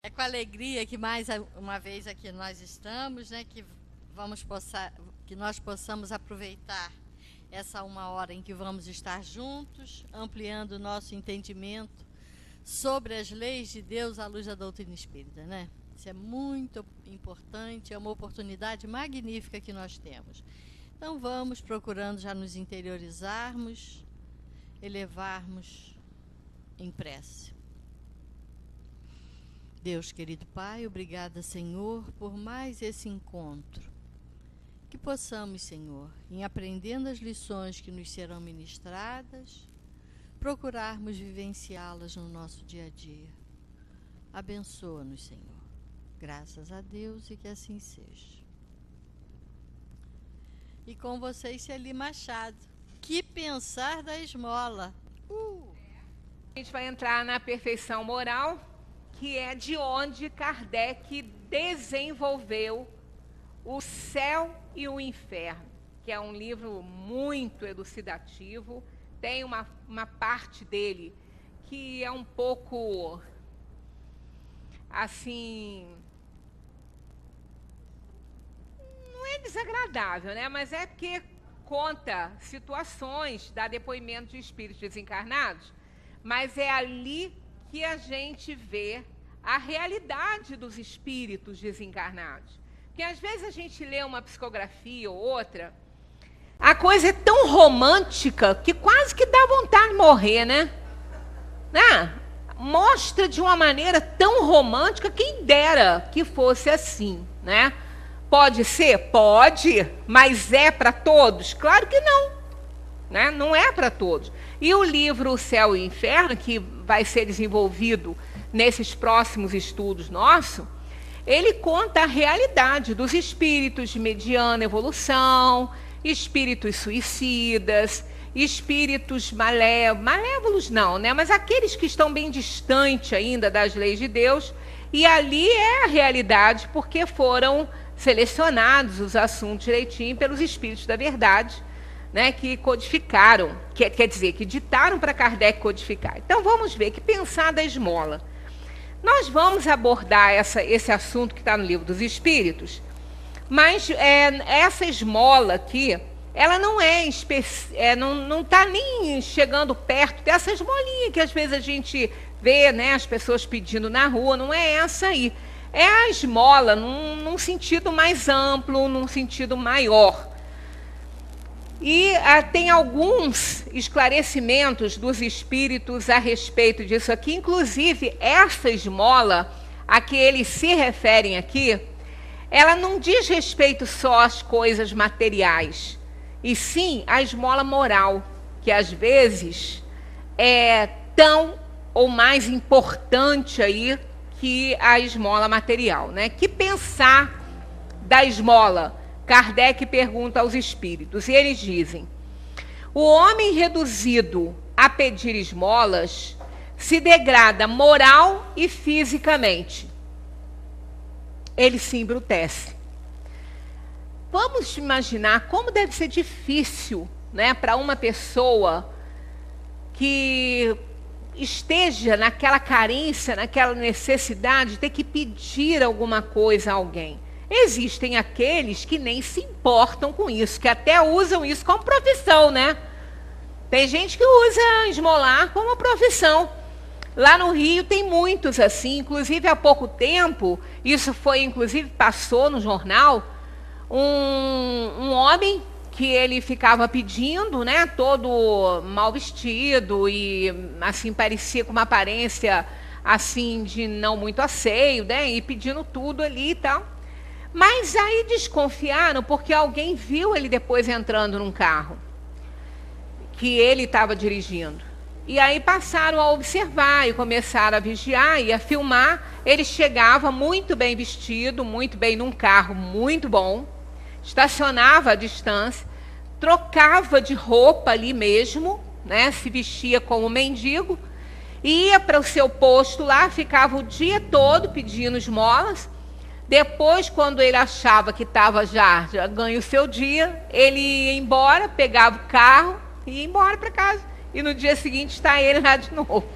É com alegria que mais uma vez aqui nós estamos, né? Que nós possamos aproveitar essa uma hora em que vamos estar juntos, ampliando o nosso entendimento sobre as leis de Deus à luz da doutrina espírita, né? Isso é muito importante, é uma oportunidade magnífica que nós temos. Então vamos procurando já nos interiorizarmos, elevarmos em prece. Deus, querido Pai, obrigada, Senhor, por mais esse encontro. Que possamos, Senhor, em aprendendo as lições que nos serão ministradas, procurarmos vivenciá-las no nosso dia a dia. Abençoa-nos, Senhor. Graças a Deus e que assim seja. E com vocês, Celi Machado. Que pensar da esmola? A gente vai entrar na perfeição moral, que é de onde Kardec desenvolveu O Céu e o Inferno, que é um livro muito elucidativo. Tem uma parte dele que é um pouco, assim, não é desagradável, né? Mas é porque conta situações, dá depoimento de espíritos desencarnados, mas é ali que a gente vê a realidade dos espíritos desencarnados. Porque às vezes a gente lê uma psicografia ou outra, a coisa é tão romântica que quase que dá vontade de morrer, né? Mostra de uma maneira tão romântica, quem dera que fosse assim, né? Pode ser? Pode, mas é para todos? Claro que não, né? Não é para todos. E o livro O Céu e o Inferno, que vai ser desenvolvido nesses próximos estudos nossos, ele conta a realidade dos espíritos de mediana evolução, espíritos suicidas, espíritos malévolos não, né? Mas aqueles que estão bem distantes ainda das leis de Deus, e ali é a realidade, porque foram selecionados os assuntos direitinho pelos espíritos da verdade, né, que codificaram, quer dizer, que ditaram para Kardec codificar. Então vamos ver, que pensar da esmola. Nós vamos abordar esse assunto que está no Livro dos Espíritos, mas essa esmola aqui, ela não não está nem chegando perto dessa esmolinha que às vezes a gente vê, né, as pessoas pedindo na rua. Não é essa aí. É a esmola num sentido mais amplo, num sentido maior. E tem alguns esclarecimentos dos espíritos a respeito disso aqui. Inclusive, essa esmola a que eles se referem aqui, ela não diz respeito só às coisas materiais, e sim à esmola moral, que às vezes é tão ou mais importante aí que a esmola material, né? Que pensar da esmola? Kardec pergunta aos espíritos, e eles dizem: o homem reduzido a pedir esmolas se degrada moral e fisicamente. Ele se embrutece. Vamos imaginar como deve ser difícil, né, para uma pessoa que esteja naquela carência, naquela necessidade de ter que pedir alguma coisa a alguém. Existem aqueles que nem se importam com isso, que até usam isso como profissão, né? Tem gente que usa esmolar como profissão. Lá no Rio tem muitos assim, inclusive há pouco tempo, isso foi, inclusive, passou no jornal, um homem que ele ficava pedindo, né, todo mal vestido e assim parecia com uma aparência assim de não muito asseio, né, e pedindo tudo ali e tal. Mas aí desconfiaram porque alguém viu ele depois entrando num carro que ele estava dirigindo. E aí passaram a observar e começaram a vigiar e a filmar. Ele chegava muito bem vestido, muito bem num carro muito bom, estacionava à distância, trocava de roupa ali mesmo, né, se vestia como mendigo, ia para o seu posto lá, ficava o dia todo pedindo esmolas. Depois, quando ele achava que estava já ganho o seu dia, ele ia embora, pegava o carro e ia embora para casa. E no dia seguinte está ele lá de novo.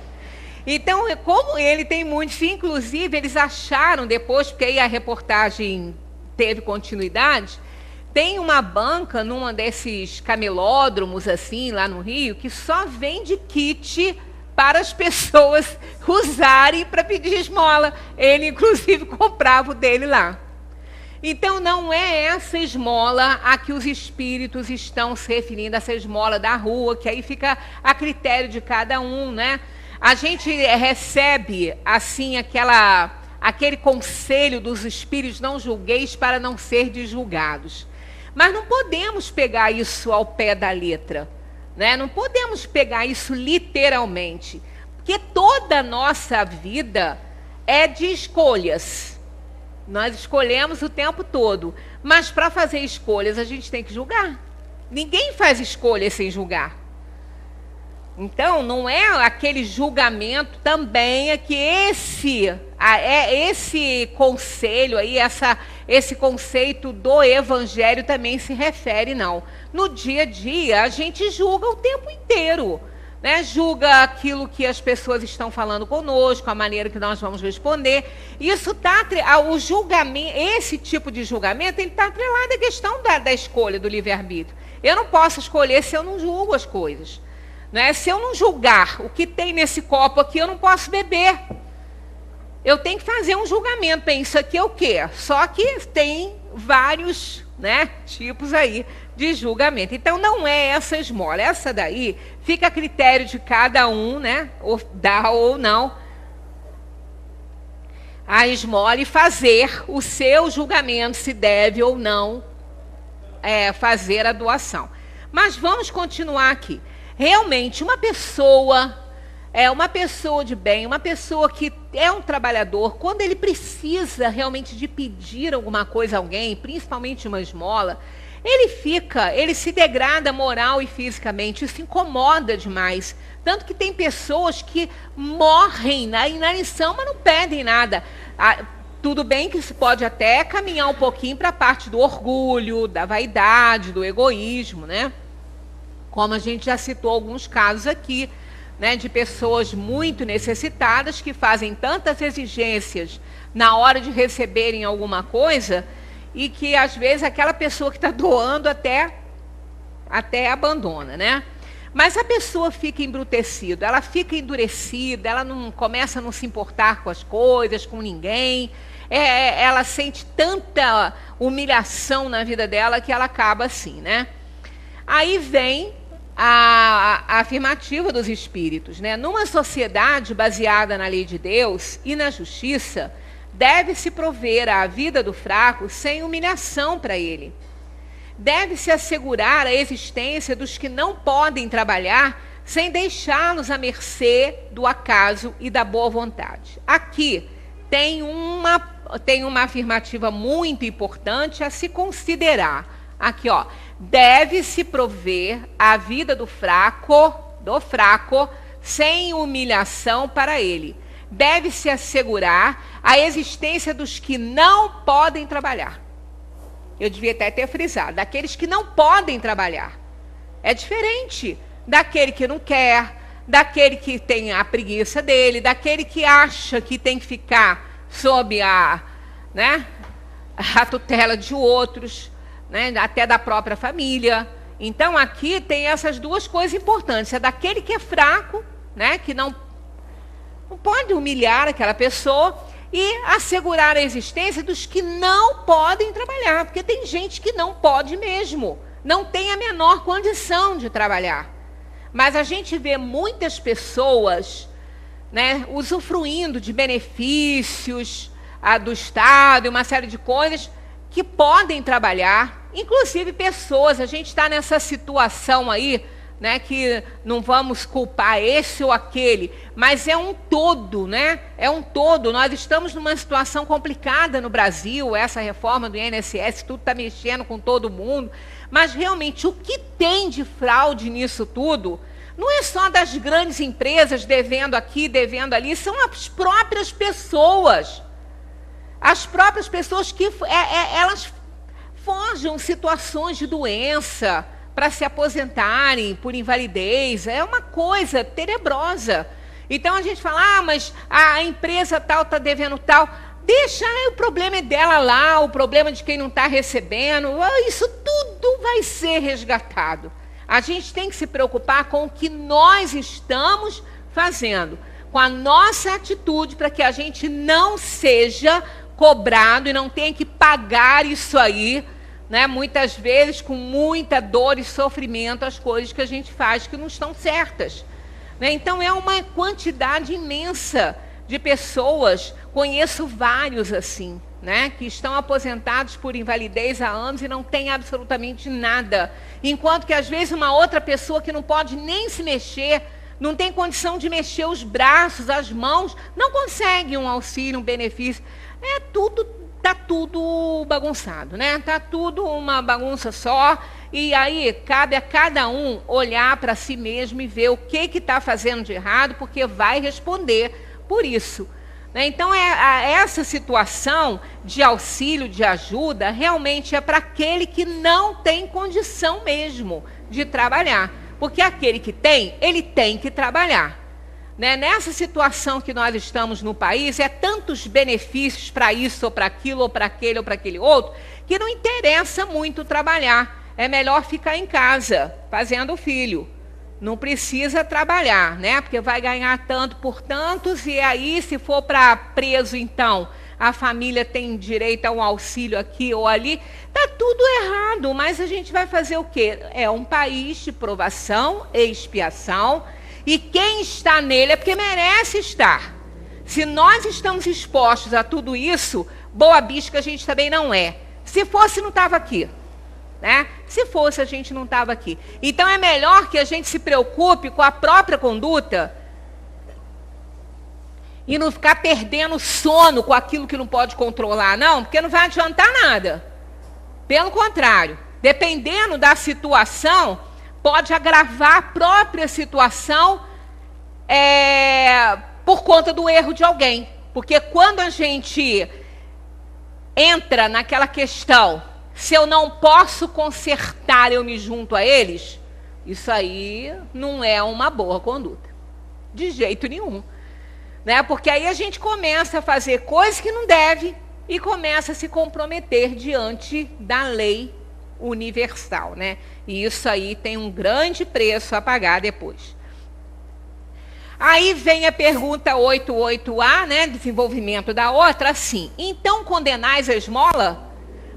Então, como ele tem muitos, inclusive eles acharam depois, porque aí a reportagem teve continuidade, tem uma banca num desses camelódromos assim, lá no Rio, que só vende kit para as pessoas usarem para pedir esmola. Ele, inclusive, comprava o dele lá. Então, não é essa esmola a que os espíritos estão se referindo, essa esmola da rua, que aí fica a critério de cada um, né? A gente recebe, assim, aquele conselho dos espíritos: não julgueis para não ser julgados. Mas não podemos pegar isso ao pé da letra, né? Não podemos pegar isso literalmente, porque toda a nossa vida é de escolhas. Nós escolhemos o tempo todo, mas para fazer escolhas a gente tem que julgar. Ninguém faz escolhas sem julgar. Então, não é aquele julgamento também, é que esse conselho aí, esse conceito do evangelho também se refere, não. No dia a dia, a gente julga o tempo inteiro, né? Julga aquilo que as pessoas estão falando conosco, a maneira que nós vamos responder. Isso está, o julgamento, esse tipo de julgamento, ele está atrelado à questão da escolha, do livre-arbítrio. Eu não posso escolher se eu não julgo as coisas. Né? Se eu não julgar o que tem nesse copo aqui, eu não posso beber. Eu tenho que fazer um julgamento. Bem, isso aqui é o quê? Só que tem vários, né, tipos aí de julgamento. Então, não é essa esmola. Essa daí fica a critério de cada um, né, ou dar ou não a esmola e fazer o seu julgamento se deve ou não fazer a doação. Mas vamos continuar aqui. Realmente, uma pessoa de bem, uma pessoa que é um trabalhador, quando ele precisa realmente de pedir alguma coisa a alguém, principalmente uma esmola, ele se degrada moral e fisicamente, isso incomoda demais. Tanto que tem pessoas que morrem na inanição, mas não pedem nada. Tudo bem que se pode até caminhar um pouquinho para a parte do orgulho, da vaidade, do egoísmo, né? Como a gente já citou alguns casos aqui, né, de pessoas muito necessitadas que fazem tantas exigências na hora de receberem alguma coisa e que, às vezes, aquela pessoa que está doando até abandona, né? Mas a pessoa fica embrutecida, ela fica endurecida, ela não começa a não se importar com as coisas, com ninguém, ela sente tanta humilhação na vida dela que ela acaba assim, né? Aí vem a afirmativa dos espíritos, né? Numa sociedade baseada na lei de Deus e na justiça, deve-se prover à vida do fraco sem humilhação para ele. Deve-se assegurar a existência dos que não podem trabalhar sem deixá-los à mercê do acaso e da boa vontade. Aqui tem uma afirmativa muito importante a se considerar. Aqui, ó. Deve-se prover a vida do fraco, sem humilhação para ele. Deve-se assegurar a existência dos que não podem trabalhar. Eu devia até ter frisado, daqueles que não podem trabalhar. É diferente daquele que não quer, daquele que tem a preguiça dele, daquele que acha que tem que ficar sob a tutela de outros, né, até da própria família. Então, aqui tem essas duas coisas importantes. É daquele que é fraco, né, que não pode humilhar aquela pessoa, e assegurar a existência dos que não podem trabalhar. Porque tem gente que não pode mesmo, não tem a menor condição de trabalhar. Mas a gente vê muitas pessoas, né, usufruindo de benefícios do Estado e uma série de coisas, que podem trabalhar, inclusive pessoas, a gente está nessa situação aí, né, que não vamos culpar esse ou aquele, mas é um todo, né? É um todo. Nós estamos numa situação complicada no Brasil, essa reforma do INSS, tudo está mexendo com todo mundo, mas realmente o que tem de fraude nisso tudo não é só das grandes empresas devendo aqui, devendo ali, são as próprias pessoas. As próprias pessoas que elas forjam situações de doença para se aposentarem por invalidez. É uma coisa tenebrosa. Então a gente fala, mas a empresa tal está devendo tal. Deixa, o problema é dela lá, o problema de quem não está recebendo. Isso tudo vai ser resgatado. A gente tem que se preocupar com o que nós estamos fazendo, com a nossa atitude, para que a gente não seja cobrado e não tenha que pagar isso aí, né, muitas vezes com muita dor e sofrimento, as coisas que a gente faz que não estão certas. Né? Então é uma quantidade imensa de pessoas, conheço vários assim, né, que estão aposentados por invalidez há anos e não têm absolutamente nada. Enquanto que às vezes uma outra pessoa que não pode nem se mexer, não tem condição de mexer os braços, as mãos, não consegue um auxílio, um benefício. Tá tudo bagunçado, né? Tá tudo uma bagunça só. E aí cabe a cada um olhar para si mesmo e ver o que está fazendo de errado, porque vai responder por isso. Né? Então, essa situação de auxílio, de ajuda, realmente é para aquele que não tem condição mesmo de trabalhar. Porque aquele que tem, ele tem que trabalhar. Né? Nessa situação que nós estamos no país, é tantos benefícios para isso, ou para aquilo, ou para aquele outro, que não interessa muito trabalhar. É melhor ficar em casa, fazendo filho. Não precisa trabalhar, né? Porque vai ganhar tanto por tantos, e aí, se for para preso, então, a família tem direito a um auxílio aqui ou ali. Está tudo errado, mas a gente vai fazer o quê? É um país de provação e expiação, e quem está nele é porque merece estar. Se nós estamos expostos a tudo isso, boa bisca a gente também não é. Se fosse, não estava aqui. Né? Se fosse, a gente não estava aqui. Então é melhor que a gente se preocupe com a própria conduta e não ficar perdendo sono com aquilo que não pode controlar, não, porque não vai adiantar nada. Pelo contrário, dependendo da situação, pode agravar a própria situação por conta do erro de alguém. Porque quando a gente entra naquela questão, se eu não posso consertar, eu me junto a eles, isso aí não é uma boa conduta. De jeito nenhum. Né? Porque aí a gente começa a fazer coisas que não deve e começa a se comprometer diante da lei universal. Né? E isso aí tem um grande preço a pagar depois. Aí vem a pergunta 88A, né? Desenvolvimento da outra, assim. Então condenais a esmola?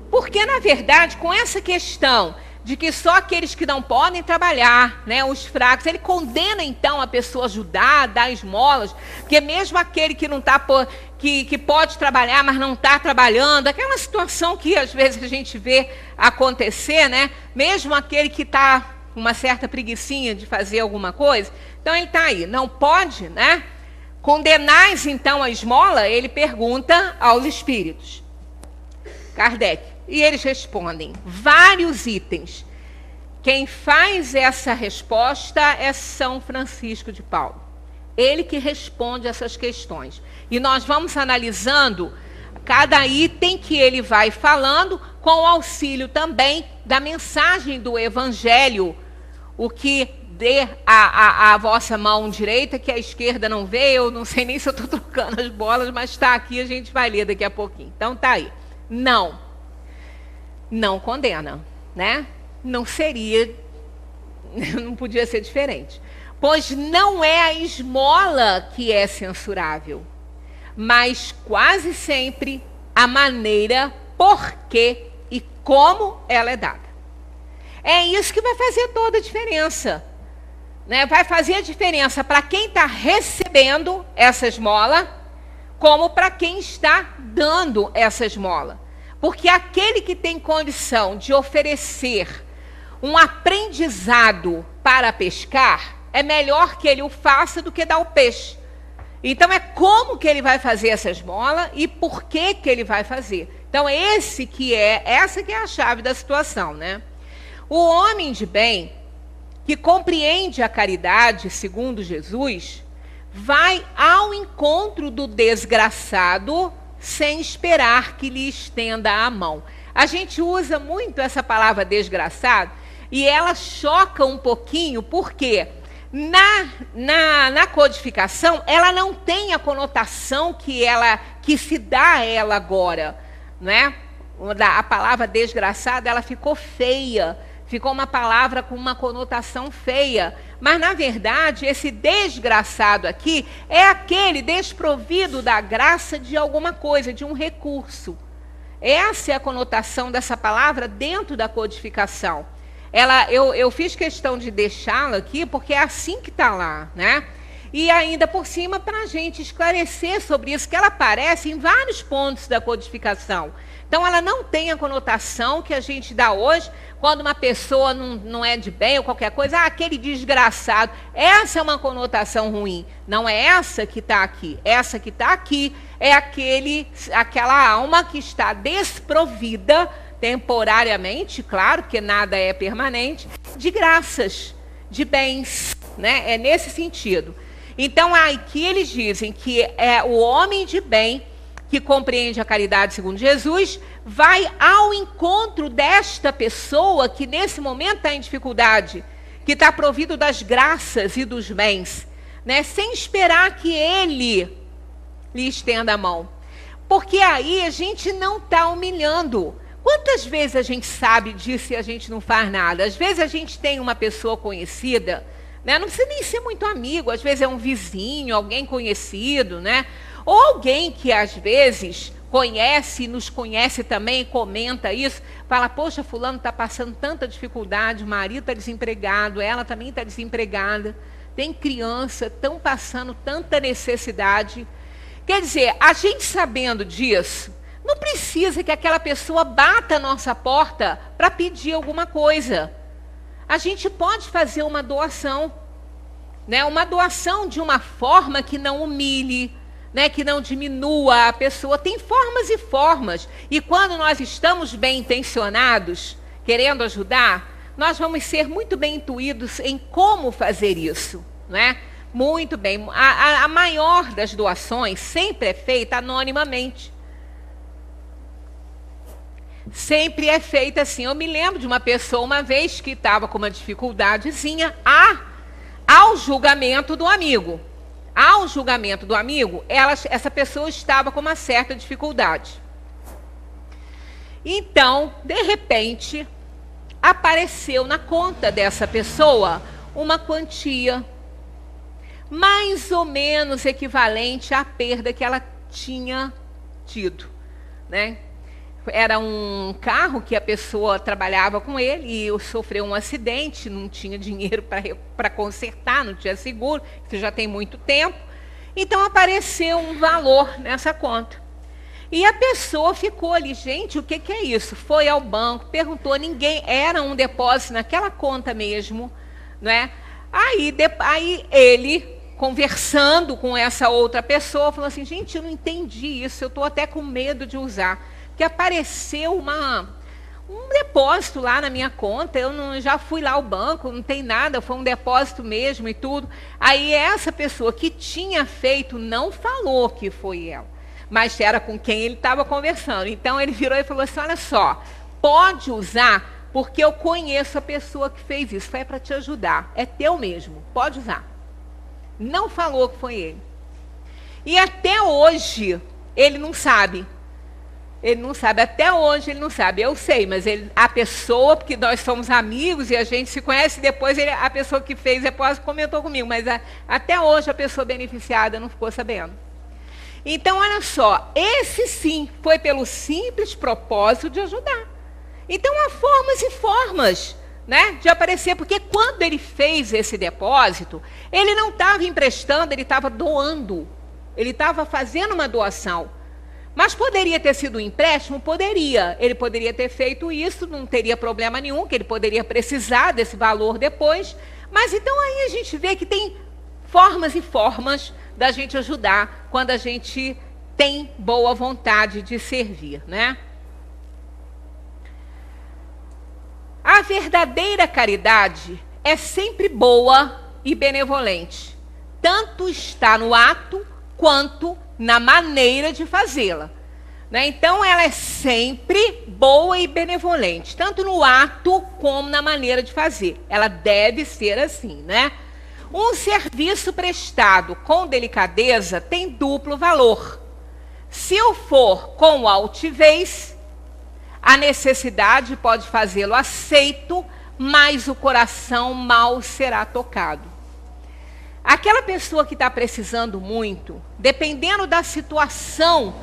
Porque, na verdade, com essa questão de que só aqueles que não podem trabalhar, né, os fracos, ele condena, então, a pessoa a ajudar, a dar esmolas, porque mesmo aquele que não tá, que pode trabalhar, mas não está trabalhando, aquela situação que, às vezes, a gente vê acontecer, né, mesmo aquele que está com uma certa preguicinha de fazer alguma coisa, então ele está aí, não pode, né? Condenais, então, a esmola? Ele pergunta aos espíritos. Kardec. E eles respondem vários itens. Quem faz essa resposta é São Francisco de Paulo. Ele que responde essas questões. E nós vamos analisando cada item que ele vai falando, com o auxílio também da mensagem do Evangelho. O que dê a vossa mão direita, que a esquerda não vê. Eu não sei nem se eu estou trocando as bolas, mas está aqui, a gente vai ler daqui a pouquinho. Então está aí. Não condena, né? Não podia ser diferente. Pois não é a esmola que é censurável, mas quase sempre a maneira por que e como ela é dada. É isso que vai fazer toda a diferença. Né? Vai fazer a diferença para quem está recebendo essa esmola, como para quem está dando essa esmola. Porque aquele que tem condição de oferecer um aprendizado para pescar, é melhor que ele o faça do que dar o peixe. Então é como que ele vai fazer essa esmola e por que ele vai fazer. Então essa que é a chave da situação, né? O homem de bem, que compreende a caridade, segundo Jesus, vai ao encontro do desgraçado sem esperar que lhe estenda a mão. A gente usa muito essa palavra desgraçado e ela choca um pouquinho, porque Na codificação, ela não tem a conotação que se dá a ela agora, né? A palavra desgraçado, ela ficou feia, ficou uma palavra com uma conotação feia. Mas, na verdade, esse desgraçado aqui é aquele desprovido da graça de alguma coisa, de um recurso. Essa é a conotação dessa palavra dentro da codificação. Eu fiz questão de deixá-la aqui, porque é assim que está lá, né? E ainda por cima, para a gente esclarecer sobre isso, que ela aparece em vários pontos da codificação. Então, ela não tem a conotação que a gente dá hoje, quando uma pessoa não é de bem ou qualquer coisa, aquele desgraçado. Essa é uma conotação ruim. Não é essa que está aqui. Essa que está aqui é aquela alma que está desprovida, temporariamente, claro, que nada é permanente, de graças, de bens, né? É nesse sentido. Então, aqui eles dizem que é o homem de bem, que compreende a caridade segundo Jesus, vai ao encontro desta pessoa que nesse momento está em dificuldade, que está provido das graças e dos bens, né? Sem esperar que ele lhe estenda a mão. Porque aí a gente não está humilhando. Quantas vezes a gente sabe disso e a gente não faz nada? Às vezes a gente tem uma pessoa conhecida, né? Não precisa nem ser muito amigo, às vezes é um vizinho, alguém conhecido, né? Ou alguém que às vezes conhece, nos conhece também, comenta isso, fala, poxa, fulano está passando tanta dificuldade, o marido está desempregado, ela também está desempregada, tem criança, estão passando tanta necessidade. Quer dizer, a gente sabendo disso, não precisa que aquela pessoa bata a nossa porta para pedir alguma coisa. A gente pode fazer uma doação, né? Uma doação de uma forma que não humilhe, né? Que não diminua a pessoa. Tem formas e formas. E quando nós estamos bem intencionados, querendo ajudar, nós vamos ser muito bem intuídos em como fazer isso, né? Muito bem. A maior das doações sempre é feita anonimamente. Sempre é feita assim. Eu me lembro de uma pessoa uma vez que estava com uma dificuldadezinha ao julgamento do amigo. Ao julgamento do amigo, essa pessoa estava com uma certa dificuldade. Então, de repente, apareceu na conta dessa pessoa uma quantia mais ou menos equivalente à perda que ela tinha tido, né? Era um carro que a pessoa trabalhava com ele e sofreu um acidente, não tinha dinheiro para consertar, não tinha seguro, isso já tem muito tempo. Então apareceu um valor nessa conta. E a pessoa ficou ali, gente, o que é isso? Foi ao banco, perguntou, ninguém, era um depósito naquela conta mesmo, né? Aí ele, conversando com essa outra pessoa, falou assim, gente, eu não entendi isso, eu estou até com medo de usar. Que apareceu um depósito lá na minha conta, já fui lá ao banco, não tem nada, foi um depósito mesmo e tudo. Aí essa pessoa que tinha feito não falou que foi ela, mas era com quem ele estava conversando. Então ele virou e falou assim, olha só, pode usar, porque eu conheço a pessoa que fez isso, foi para te ajudar, é teu mesmo, pode usar. Não falou que foi ele. E até hoje ele não sabe. Ele não sabe, até hoje ele não sabe. Eu sei, mas a pessoa, porque nós somos amigos e a gente se conhece, depois a pessoa que fez depósito comentou comigo, mas até hoje a pessoa beneficiada não ficou sabendo. Então, olha só, esse sim foi pelo simples propósito de ajudar. Então, há formas e formas, né, de aparecer, porque quando ele fez esse depósito, ele não estava emprestando, ele estava doando, ele estava fazendo uma doação. Mas poderia ter sido um empréstimo? Poderia. Ele poderia ter feito isso, não teria problema nenhum, que ele poderia precisar desse valor depois. Mas então aí a gente vê que tem formas e formas da gente ajudar quando a gente tem boa vontade de servir, né? A verdadeira caridade é sempre boa e benevolente. Tanto está no ato quanto na maneira de fazê-la, né? Então ela é sempre boa e benevolente, tanto no ato como na maneira de fazer. Ela deve ser assim, né? Um serviço prestado com delicadeza tem duplo valor. Se o for com altivez, a necessidade pode fazê-lo aceito, mas o coração mal será tocado. Aquela pessoa que está precisando muito, dependendo da situação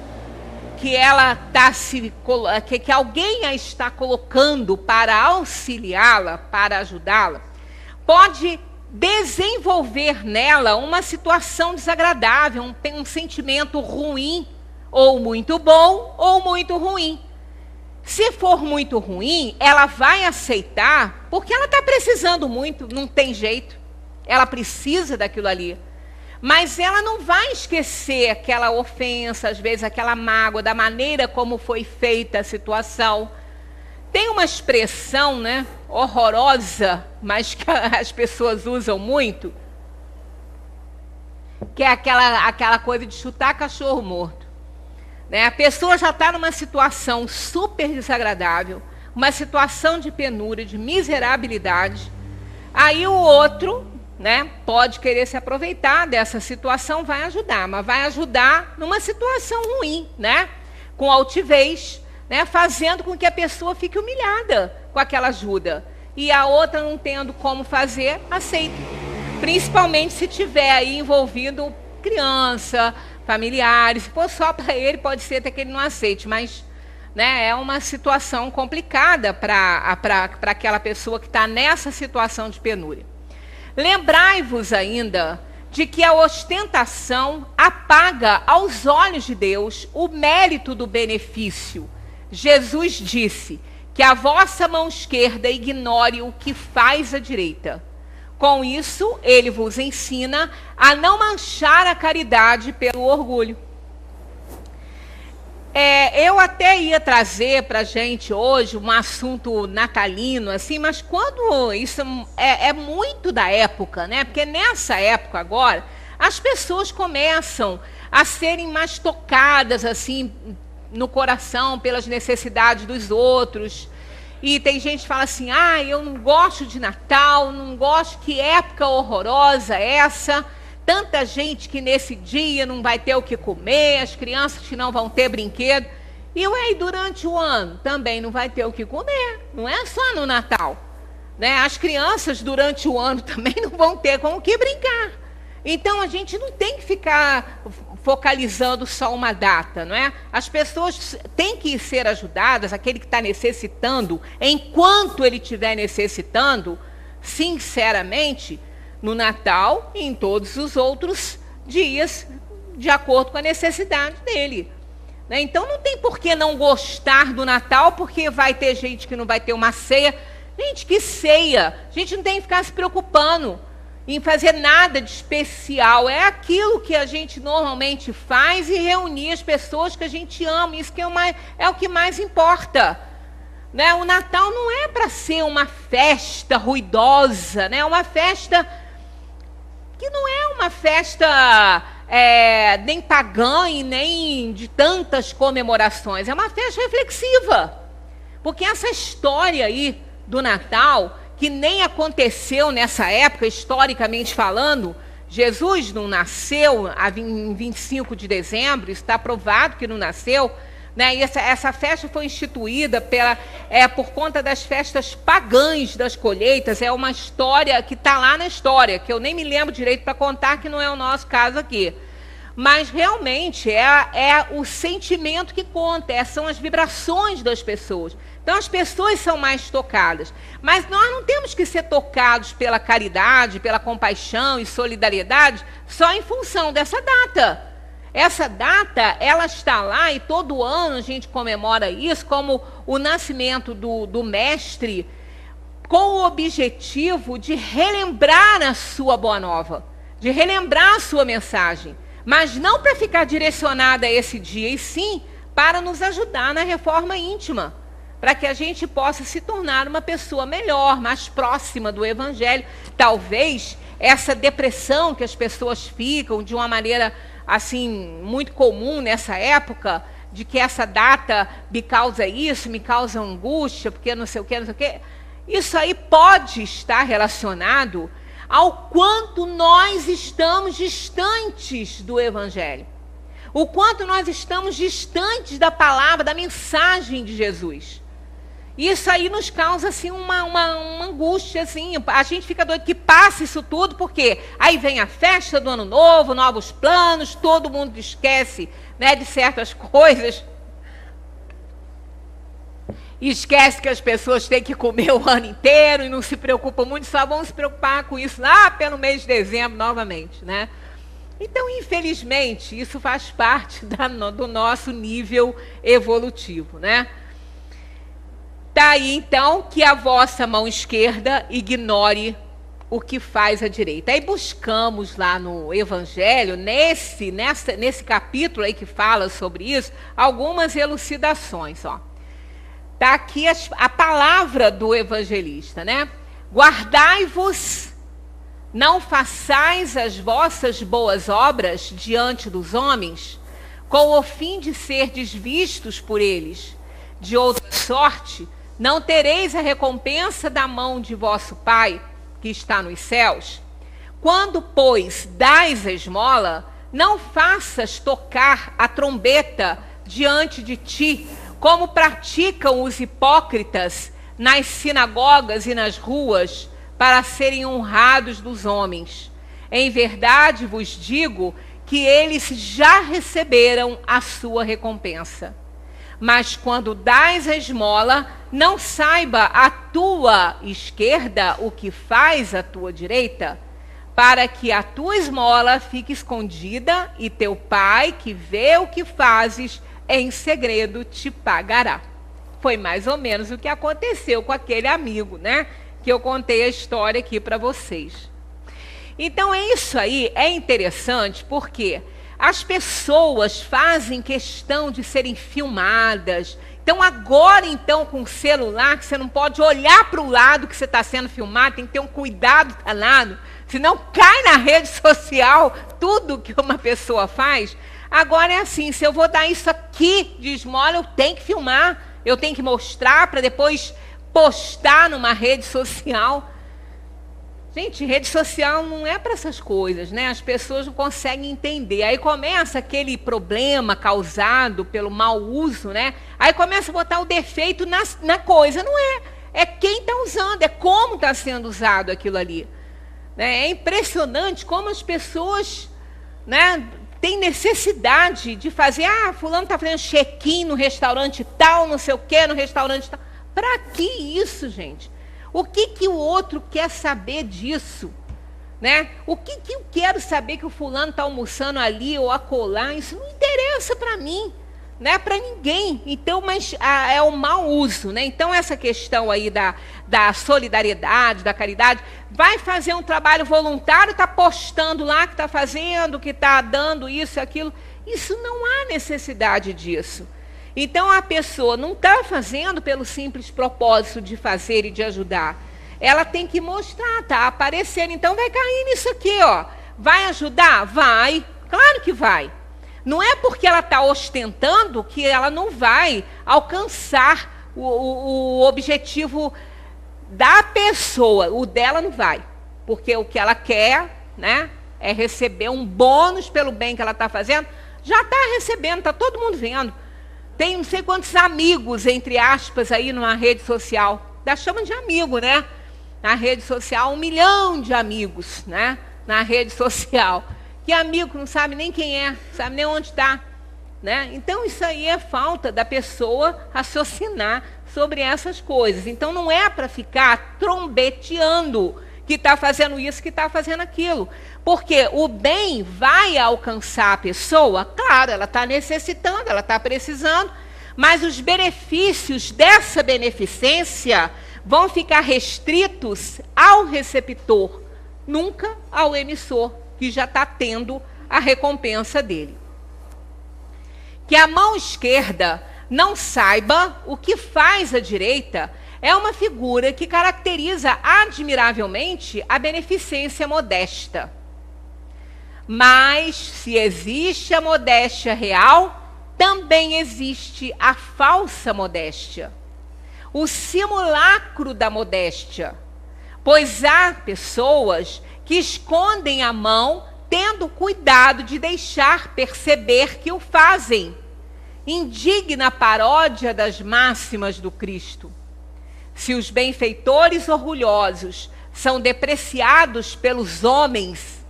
que ela que alguém a está colocando para auxiliá-la, para ajudá-la, pode desenvolver nela uma situação desagradável, um sentimento ruim, ou muito bom, ou muito ruim. Se for muito ruim, ela vai aceitar, porque ela está precisando muito, não tem jeito. Ela precisa daquilo ali. Mas ela não vai esquecer aquela ofensa, às vezes aquela mágoa, da maneira como foi feita a situação. Tem uma expressão, né, horrorosa, mas que as pessoas usam muito, que é aquela coisa de chutar cachorro morto. Né? A pessoa já está numa situação super desagradável, uma situação de penúria, de miserabilidade. Aí o outro, né, pode querer se aproveitar dessa situação, vai ajudar, mas vai ajudar numa situação ruim, né, com altivez, né, fazendo com que a pessoa fique humilhada com aquela ajuda. E a outra, não tendo como fazer, aceita. Principalmente se tiver aí envolvido criança, familiares. Se for só para ele, pode ser até que ele não aceite, mas, né, é uma situação complicada para aquela pessoa que está nessa situação de penúria. Lembrai-vos ainda de que a ostentação apaga aos olhos de Deus o mérito do benefício. Jesus disse que a vossa mão esquerda ignore o que faz a direita. Com isso, ele vos ensina a não manchar a caridade pelo orgulho. Eu até ia trazer para a gente hoje um assunto natalino, assim, mas quando isso é muito da época, né? Porque nessa época agora, as pessoas começam a serem mais tocadas, assim, no coração pelas necessidades dos outros. E tem gente que fala assim, eu não gosto de Natal, não gosto, que época horrorosa essa. Tanta gente que nesse dia não vai ter o que comer, as crianças que não vão ter brinquedo. E durante o ano também não vai ter o que comer, não é só no Natal. Né? As crianças durante o ano também não vão ter com o que brincar. Então a gente não tem que ficar focalizando só uma data, não é? As pessoas têm que ser ajudadas, aquele que está necessitando, enquanto ele estiver necessitando, sinceramente, no Natal e em todos os outros dias, de acordo com a necessidade dele. Né? Então não tem por que não gostar do Natal, porque vai ter gente que não vai ter uma ceia. Gente, que ceia? A gente não tem que ficar se preocupando em fazer nada de especial. É aquilo que a gente normalmente faz e reunir as pessoas que a gente ama. Isso que é o que mais importa. Né? O Natal não é para ser uma festa ruidosa, né? Uma festa que não é uma festa nem pagã e nem de tantas comemorações. É uma festa reflexiva. Porque essa história aí do Natal, que nem aconteceu nessa época, historicamente falando, Jesus não nasceu em 25 de dezembro, está provado que não nasceu, né? E essa festa foi instituída por conta das festas pagãs das colheitas. É uma história que está lá na história, que eu nem me lembro direito para contar, que não é o nosso caso aqui. Mas realmente é o sentimento que conta, são as vibrações das pessoas. Então as pessoas são mais tocadas. Mas nós não temos que ser tocados pela caridade, pela compaixão e solidariedade só em função dessa data. Essa data, ela está lá e todo ano a gente comemora isso como o nascimento do mestre, com o objetivo de relembrar a sua boa nova, de relembrar a sua mensagem, mas não para ficar direcionada a esse dia, e sim para nos ajudar na reforma íntima, para que a gente possa se tornar uma pessoa melhor, mais próxima do Evangelho. Talvez essa depressão que as pessoas ficam de uma maneira assim, muito comum nessa época, de que essa data me causa isso, me causa angústia, porque não sei o que, não sei o que. Isso aí pode estar relacionado ao quanto nós estamos distantes do Evangelho. O quanto nós estamos distantes da palavra, da mensagem de Jesus. Isso aí nos causa assim, uma angústia. Assim. A gente fica doido que passe isso tudo, porque aí vem a festa do Ano Novo, novos planos, todo mundo esquece, né, de certas coisas. E esquece que as pessoas têm que comer o ano inteiro e não se preocupam muito, só vão se preocupar com isso lá pelo mês de dezembro novamente, né? Então, infelizmente, isso faz parte do nosso nível evolutivo, né? Daí, então, que a vossa mão esquerda ignore o que faz a direita. Aí buscamos lá no Evangelho, nesse capítulo aí que fala sobre isso, algumas elucidações, ó. Está aqui a palavra do evangelista, né? Guardai-vos, não façais as vossas boas obras diante dos homens, com o fim de serdes vistos por eles. De outra sorte, não tereis a recompensa da mão de vosso Pai, que está nos céus. Quando, pois, dais a esmola, não faças tocar a trombeta diante de ti, como praticam os hipócritas nas sinagogas e nas ruas, para serem honrados dos homens. Em verdade vos digo que eles já receberam a sua recompensa. Mas quando dás a esmola, não saiba a tua esquerda o que faz a tua direita, para que a tua esmola fique escondida e teu Pai, que vê o que fazes, em segredo te pagará. Foi mais ou menos o que aconteceu com aquele amigo, né? Que eu contei a história aqui para vocês. Então, isso aí é interessante porque as pessoas fazem questão de serem filmadas. Então, agora, então, com o celular, que você não pode olhar para o lado que você está sendo filmado, tem que ter um cuidado danado, senão cai na rede social tudo que uma pessoa faz. Agora é assim, se eu vou dar isso aqui de esmola, eu tenho que filmar, eu tenho que mostrar para depois postar numa rede social. Gente, rede social não é para essas coisas, né? As pessoas não conseguem entender. Aí começa aquele problema causado pelo mau uso, né? Aí começa a botar o defeito na coisa. Não é. É quem está usando, é como está sendo usado aquilo ali. Né? É impressionante como as pessoas, né, têm necessidade de fazer, fulano está fazendo check-in no restaurante tal, não sei o quê, no restaurante tal. Para que isso, gente? O que o outro quer saber disso? Né? O que eu quero saber que o fulano está almoçando ali ou acolá? Isso não interessa para mim, né? Para ninguém. Então, mas é o mau uso, né? Então, essa questão aí da solidariedade, da caridade, vai fazer um trabalho voluntário, está postando lá que está fazendo, que está dando isso e aquilo. Isso não há necessidade disso. Então, a pessoa não está fazendo pelo simples propósito de fazer e de ajudar. Ela tem que mostrar, está aparecendo. Então, vai cair nisso aqui, ó. Vai ajudar? Vai. Claro que vai. Não é porque ela está ostentando que ela não vai alcançar o objetivo da pessoa. O dela não vai. Porque o que ela quer, né, é receber um bônus pelo bem que ela está fazendo. Já está recebendo, está todo mundo vendo. Tem não sei quantos amigos, entre aspas, aí numa rede social. Da chama de amigo, né? Na rede social, 1 milhão de amigos, né? Na rede social. Que amigo não sabe nem quem é, não sabe nem onde está. Né? Então, isso aí é falta da pessoa raciocinar sobre essas coisas. Então, não é para ficar trombeteando que está fazendo isso, que está fazendo aquilo. Porque o bem vai alcançar a pessoa, claro, ela está necessitando, ela está precisando, mas os benefícios dessa beneficência vão ficar restritos ao receptor, nunca ao emissor, que já está tendo a recompensa dele. Que a mão esquerda não saiba o que faz a direita é uma figura que caracteriza admiravelmente a beneficência modesta. Mas, se existe a modéstia real, também existe a falsa modéstia, o simulacro da modéstia, pois há pessoas que escondem a mão, tendo cuidado de deixar perceber que o fazem. Indigna paródia das máximas do Cristo. Se os benfeitores orgulhosos são depreciados pelos homens,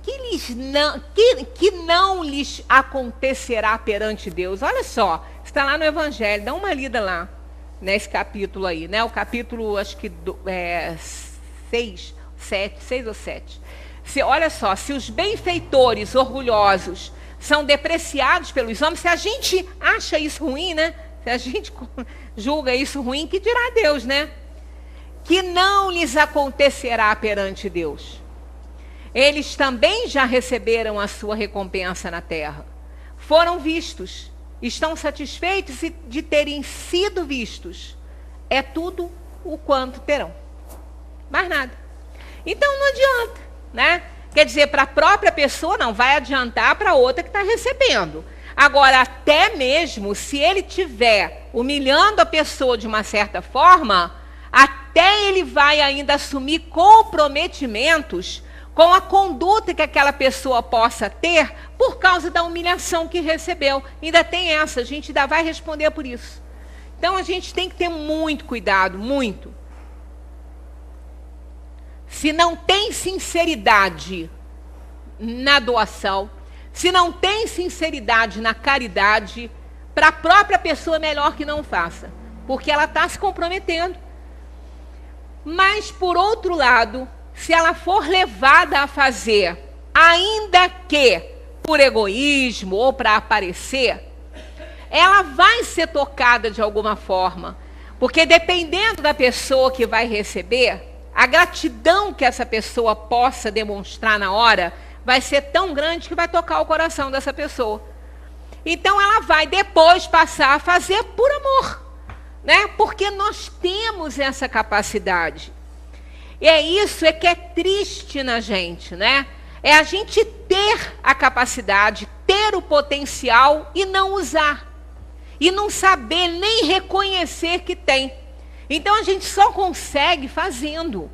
que não lhes acontecerá perante Deus? Olha só, está lá no Evangelho, dá uma lida lá, nesse capítulo aí, né? O capítulo, acho que 6 ou 7. Olha só, se os benfeitores orgulhosos são depreciados pelos homens, se a gente acha isso ruim, né? Se a gente julga isso ruim, que dirá Deus, né? Que não lhes acontecerá perante Deus. Eles também já receberam a sua recompensa na terra. Foram vistos, estão satisfeitos de terem sido vistos. É tudo o quanto terão. Mais nada. Então não adianta, né? Quer dizer, para a própria pessoa não vai adiantar para a outra que está recebendo. Agora, até mesmo se ele estiver humilhando a pessoa de uma certa forma, até ele vai ainda assumir comprometimentos com a conduta que aquela pessoa possa ter por causa da humilhação que recebeu. Ainda tem essa, a gente ainda vai responder por isso. Então a gente tem que ter muito cuidado, muito. Se não tem sinceridade na doação, se não tem sinceridade na caridade, para a própria pessoa é melhor que não faça, porque ela está se comprometendo. Mas, por outro lado, se ela for levada a fazer, ainda que por egoísmo ou para aparecer, ela vai ser tocada de alguma forma, porque dependendo da pessoa que vai receber, a gratidão que essa pessoa possa demonstrar na hora vai ser tão grande que vai tocar o coração dessa pessoa. Então ela vai depois passar a fazer por amor, né? Porque nós temos essa capacidade. E é isso que é triste na gente, né? É a gente ter a capacidade, ter o potencial e não usar. E não saber nem reconhecer que tem. Então a gente só consegue fazendo,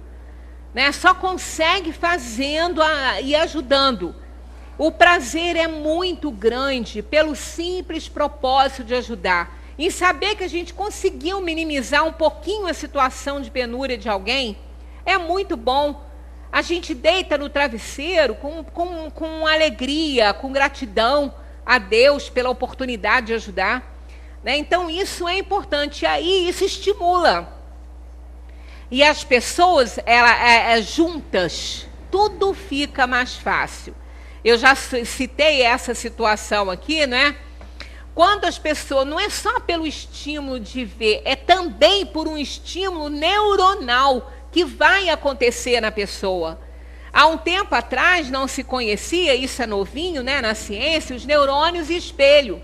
né? Só consegue fazendo e ajudando. O prazer é muito grande pelo simples propósito de ajudar. Em saber que a gente conseguiu minimizar um pouquinho a situação de penúria de alguém, é muito bom. A gente deita no travesseiro com alegria, com gratidão a Deus pela oportunidade de ajudar. Né? Então isso é importante, e aí isso estimula. E as pessoas, juntas, tudo fica mais fácil. Eu já citei essa situação aqui, né? Quando as pessoas, não é só pelo estímulo de ver, é também por um estímulo neuronal que vai acontecer na pessoa. Há um tempo atrás não se conhecia, isso é novinho, né, na ciência, os neurônios espelho.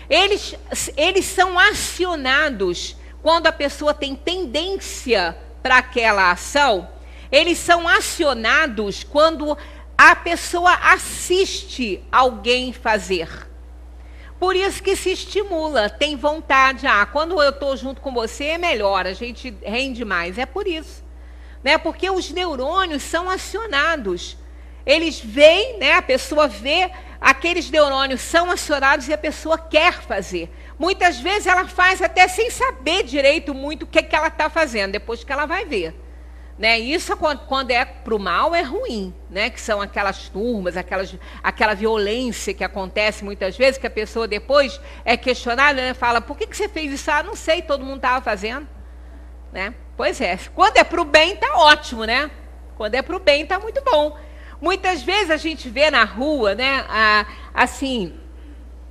Eles são acionados quando a pessoa tem tendência para aquela ação. Eles são acionados quando a pessoa assiste alguém fazer. Por isso que se estimula, tem vontade. Quando eu estou junto com você é melhor, a gente rende mais. É por isso. Né? Porque os neurônios são acionados. Eles veem, né? A pessoa vê, aqueles neurônios são acionados e a pessoa quer fazer. Muitas vezes ela faz até sem saber direito muito o que ela está fazendo, depois que ela vai ver. Né? Isso, quando é para o mal, é ruim, né? Que são aquelas turmas, aquela violência que acontece muitas vezes, que a pessoa depois é questionada, né? Fala, por que você fez isso? Não sei, todo mundo estava fazendo. Né? Pois é, quando é para o bem, está ótimo, né? Quando é para o bem, está muito bom. Muitas vezes a gente vê na rua, né? Assim,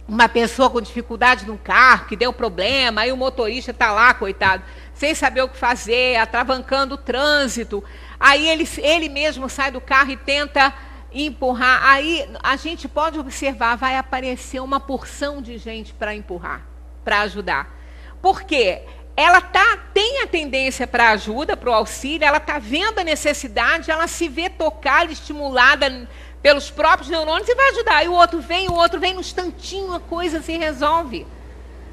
uma pessoa com dificuldade no carro, que deu problema, aí o motorista está lá, coitado, sem saber o que fazer, atravancando o trânsito. Aí ele mesmo sai do carro e tenta empurrar. Aí a gente pode observar, vai aparecer uma porção de gente para empurrar, para ajudar. Por quê? Ela tem a tendência para ajuda, para o auxílio, ela está vendo a necessidade, ela se vê tocada, estimulada pelos próprios neurônios e vai ajudar. Aí o outro vem no instantinho, a coisa se resolve.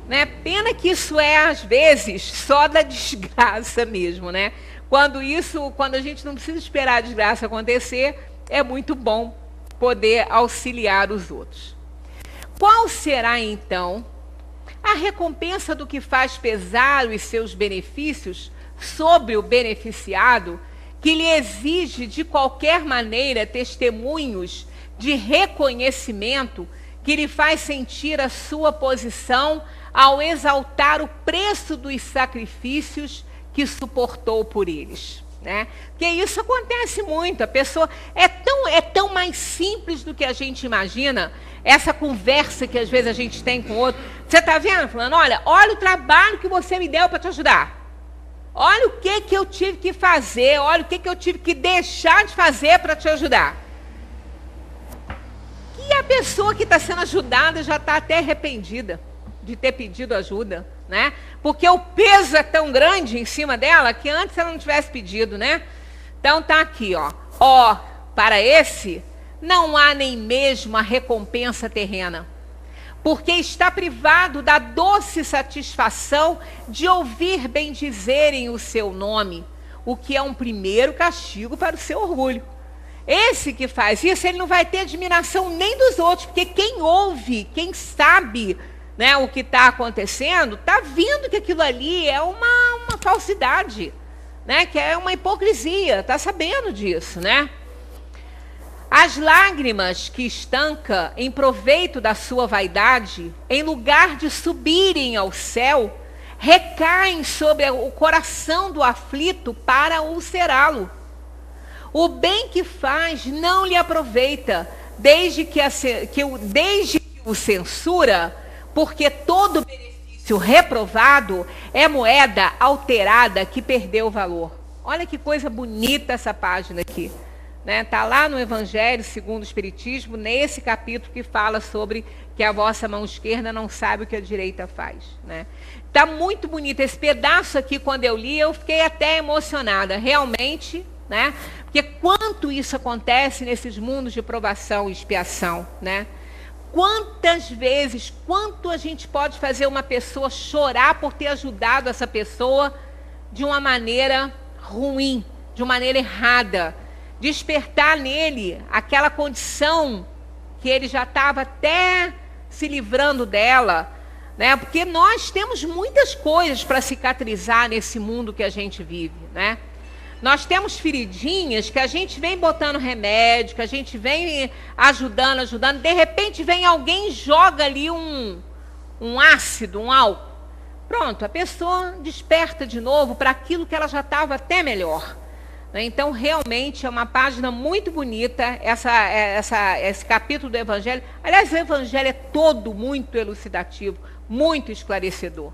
Né? Pena que isso é, às vezes, só da desgraça mesmo, né? quando a gente não precisa esperar a desgraça acontecer, é muito bom poder auxiliar os outros. Qual será, então, a recompensa do que faz pesar os seus benefícios sobre o beneficiado, que lhe exige de qualquer maneira testemunhos de reconhecimento, que lhe faz sentir a sua posição ao exaltar o preço dos sacrifícios que suportou por eles, né? Porque isso acontece muito, a pessoa é tão mais simples do que a gente imagina, essa conversa que às vezes a gente tem com o outro. Você está vendo, falando, olha o trabalho que você me deu para te ajudar. Olha o que eu tive que fazer, olha o que eu tive que deixar de fazer para te ajudar. E a pessoa que está sendo ajudada já está até arrependida de ter pedido ajuda, né? Porque o peso é tão grande em cima dela que antes ela não tivesse pedido, né? Então tá aqui, ó, para esse não há nem mesmo a recompensa terrena, porque está privado da doce satisfação de ouvir bendizerem o seu nome, o que é um primeiro castigo para o seu orgulho. Esse que faz isso, ele não vai ter admiração nem dos outros, porque quem ouve, quem sabe, né, o que está acontecendo, está vendo que aquilo ali é uma falsidade, né, que é uma hipocrisia, está sabendo disso, né? As lágrimas que estanca em proveito da sua vaidade, em lugar de subirem ao céu, recaem sobre o coração do aflito para ulcerá-lo. O bem que faz não lhe aproveita, desde que o censura, porque todo benefício reprovado é moeda alterada que perdeu valor. Olha que coisa bonita essa página aqui. Está lá no Evangelho segundo o Espiritismo, nesse capítulo que fala sobre que a vossa mão esquerda não sabe o que a direita faz. Está muito bonito. Esse pedaço aqui, quando eu li, eu fiquei até emocionada. Realmente, porque quanto isso acontece nesses mundos de provação e expiação, Quantas vezes, quanto a gente pode fazer uma pessoa chorar por ter ajudado essa pessoa de uma maneira ruim, de uma maneira errada, despertar nele aquela condição que ele já estava até se livrando dela, Porque nós temos muitas coisas para cicatrizar nesse mundo que a gente vive, Nós temos feridinhas que a gente vem botando remédio, que a gente vem ajudando. De repente vem alguém e joga ali um ácido, um álcool. Pronto, a pessoa desperta de novo para aquilo que ela já estava até melhor. Então, realmente, é uma página muito bonita, esse capítulo do Evangelho. Aliás, o Evangelho é todo muito elucidativo, muito esclarecedor.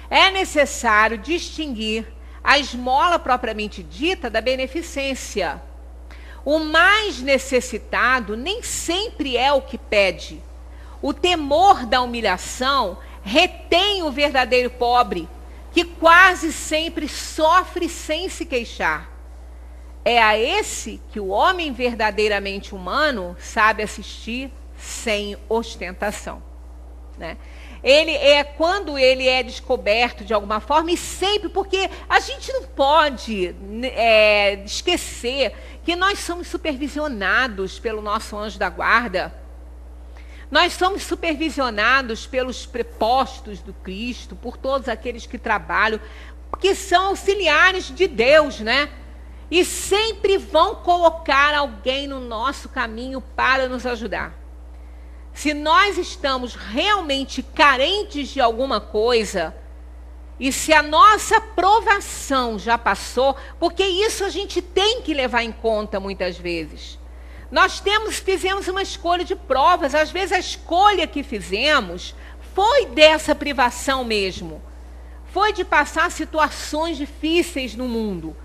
É necessário distinguir a esmola propriamente dita da beneficência. O mais necessitado nem sempre é o que pede. O temor da humilhação retém o verdadeiro pobre, que quase sempre sofre sem se queixar. É a esse que o homem verdadeiramente humano sabe assistir sem ostentação, Ele é quando ele é descoberto de alguma forma, e sempre, porque a gente não pode esquecer que nós somos supervisionados pelo nosso anjo da guarda. Nós somos supervisionados pelos prepostos do Cristo, por todos aqueles que trabalham, que são auxiliares de Deus, E sempre vão colocar alguém no nosso caminho para nos ajudar. Se nós estamos realmente carentes de alguma coisa, e se a nossa provação já passou, porque isso a gente tem que levar em conta muitas vezes. Nós fizemos uma escolha de provas, às vezes a escolha que fizemos foi dessa privação mesmo. Foi de passar situações difíceis no mundo.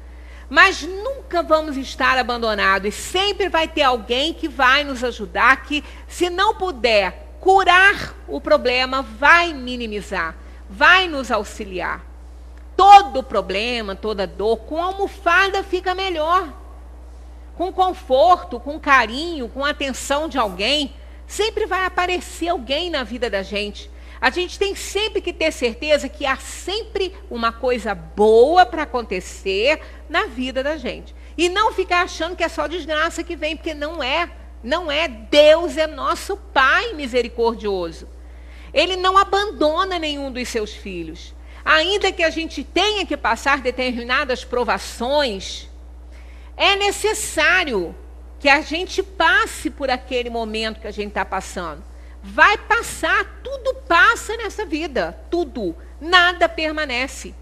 Mas nunca vamos estar abandonados, e sempre vai ter alguém que vai nos ajudar, que se não puder curar o problema, vai minimizar, vai nos auxiliar. Todo problema, toda dor, com a almofada fica melhor. Com conforto, com carinho, com atenção de alguém, sempre vai aparecer alguém na vida da gente. A gente tem sempre que ter certeza que há sempre uma coisa boa para acontecer na vida da gente. E não ficar achando que é só desgraça que vem, porque não é. Não é. Deus é nosso Pai misericordioso. Ele não abandona nenhum dos seus filhos. Ainda que a gente tenha que passar determinadas provações, é necessário que a gente passe por aquele momento que a gente está passando. Vai passar, tudo passa nessa vida, tudo. Nada permanece.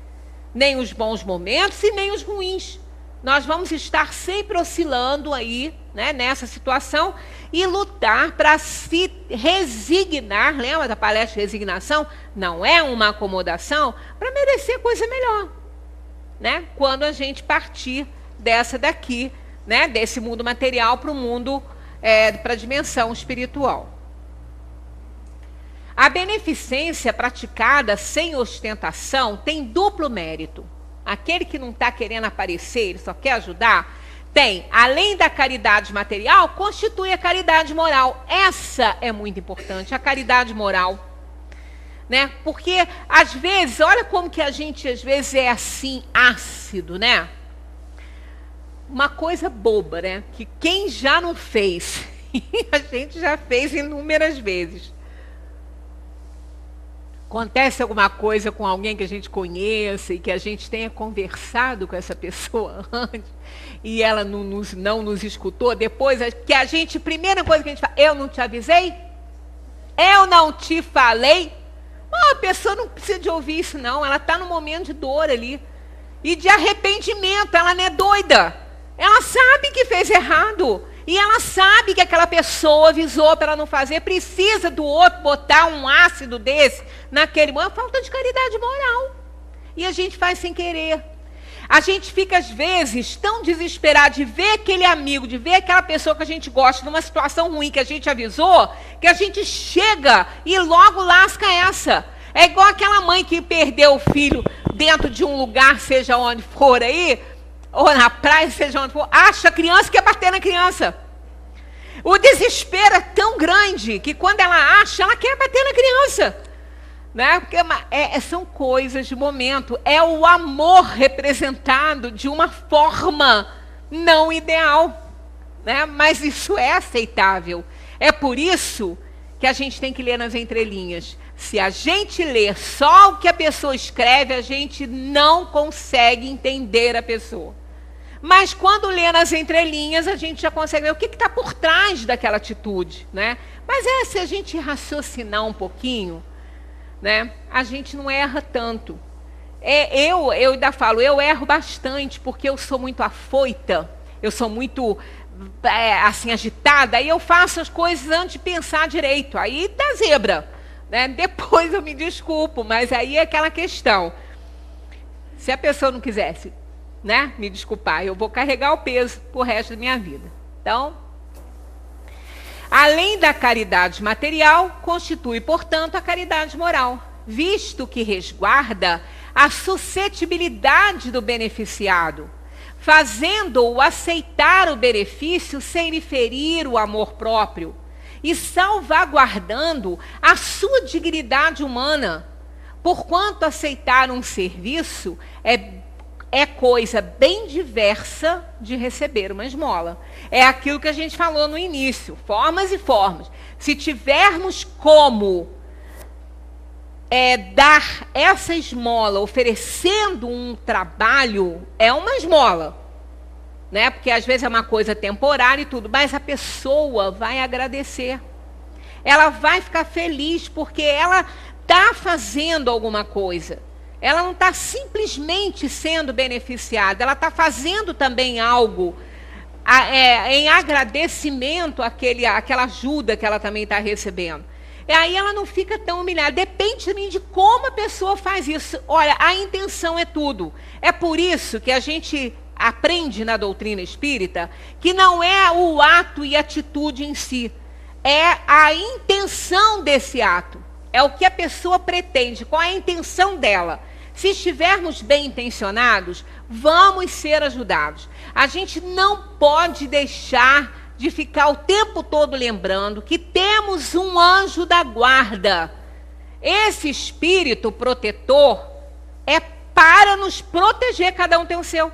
Nem os bons momentos e nem os ruins. Nós vamos estar sempre oscilando aí, né, nessa situação e lutar para se resignar. Lembra da palestra de resignação? Não é uma acomodação para merecer coisa melhor, né? Quando a gente partir dessa daqui, né, desse mundo material para o mundo, para a dimensão espiritual. A beneficência praticada sem ostentação tem duplo mérito. Aquele que não está querendo aparecer, ele só quer ajudar, tem, além da caridade material, constitui a caridade moral. Essa é muito importante, a caridade moral. Né? Porque, às vezes, olha como que a gente, às vezes, é assim, ácido, né? Uma coisa boba, né? Que quem já não fez, a gente já fez inúmeras vezes. Acontece alguma coisa com alguém que a gente conheça e que a gente tenha conversado com essa pessoa antes e ela não nos escutou, depois que a gente, primeira coisa que a gente fala, eu não te avisei? Eu não te falei? A pessoa não precisa de ouvir isso não, ela está num momento de dor ali e de arrependimento, ela não é doida, ela sabe que fez errado. E ela sabe que aquela pessoa avisou para ela não fazer, precisa do outro botar um ácido desse naquele momento, falta de caridade moral. E a gente faz sem querer. A gente fica, às vezes, tão desesperado de ver aquele amigo, de ver aquela pessoa que a gente gosta numa situação ruim que a gente avisou, que a gente chega e logo lasca essa. É igual aquela mãe que perdeu o filho dentro de um lugar, seja onde for aí, ou na praia, seja onde for, acha a criança que quer bater na criança. O desespero é tão grande que quando ela acha, ela quer bater na criança. Né? Porque são coisas de momento. É o amor representado de uma forma não ideal. Né? Mas isso é aceitável. É por isso que a gente tem que ler nas entrelinhas. Se a gente ler só o que a pessoa escreve, a gente não consegue entender a pessoa. Mas quando lê nas entrelinhas, a gente já consegue ver o que está por trás daquela atitude. Né? Mas se a gente raciocinar um pouquinho, né, a gente não erra tanto. Eu ainda falo, eu erro bastante, porque eu sou muito afoita, eu sou muito assim, agitada, aí eu faço as coisas antes de pensar direito. Aí dá zebra. Né? Depois eu me desculpo, mas aí é aquela questão. Se a pessoa não quisesse, né, me desculpar, eu vou carregar o peso pro resto da minha vida. Então, além da caridade material, constitui, portanto, a caridade moral, visto que resguarda a suscetibilidade do beneficiado, fazendo-o aceitar o benefício sem lhe ferir o amor próprio e salvaguardando a sua dignidade humana, porquanto aceitar um serviço é coisa bem diversa de receber uma esmola. É aquilo que a gente falou no início, formas e formas. Se tivermos como dar essa esmola oferecendo um trabalho, é uma esmola. Né? Porque às vezes é uma coisa temporária e tudo, mas a pessoa vai agradecer. Ela vai ficar feliz porque ela está fazendo alguma coisa. Ela não está simplesmente sendo beneficiada, ela está fazendo também algo em agradecimento àquela ajuda que ela também está recebendo. E aí ela não fica tão humilhada. Depende também de como a pessoa faz isso. Olha, a intenção é tudo. É por isso que a gente aprende na doutrina espírita que não é o ato e a atitude em si, é a intenção desse ato. É o que a pessoa pretende, qual é a intenção dela. Se estivermos bem intencionados, vamos ser ajudados. A gente não pode deixar de ficar o tempo todo lembrando que temos um anjo da guarda. Esse espírito protetor é para nos proteger, cada um tem o seu.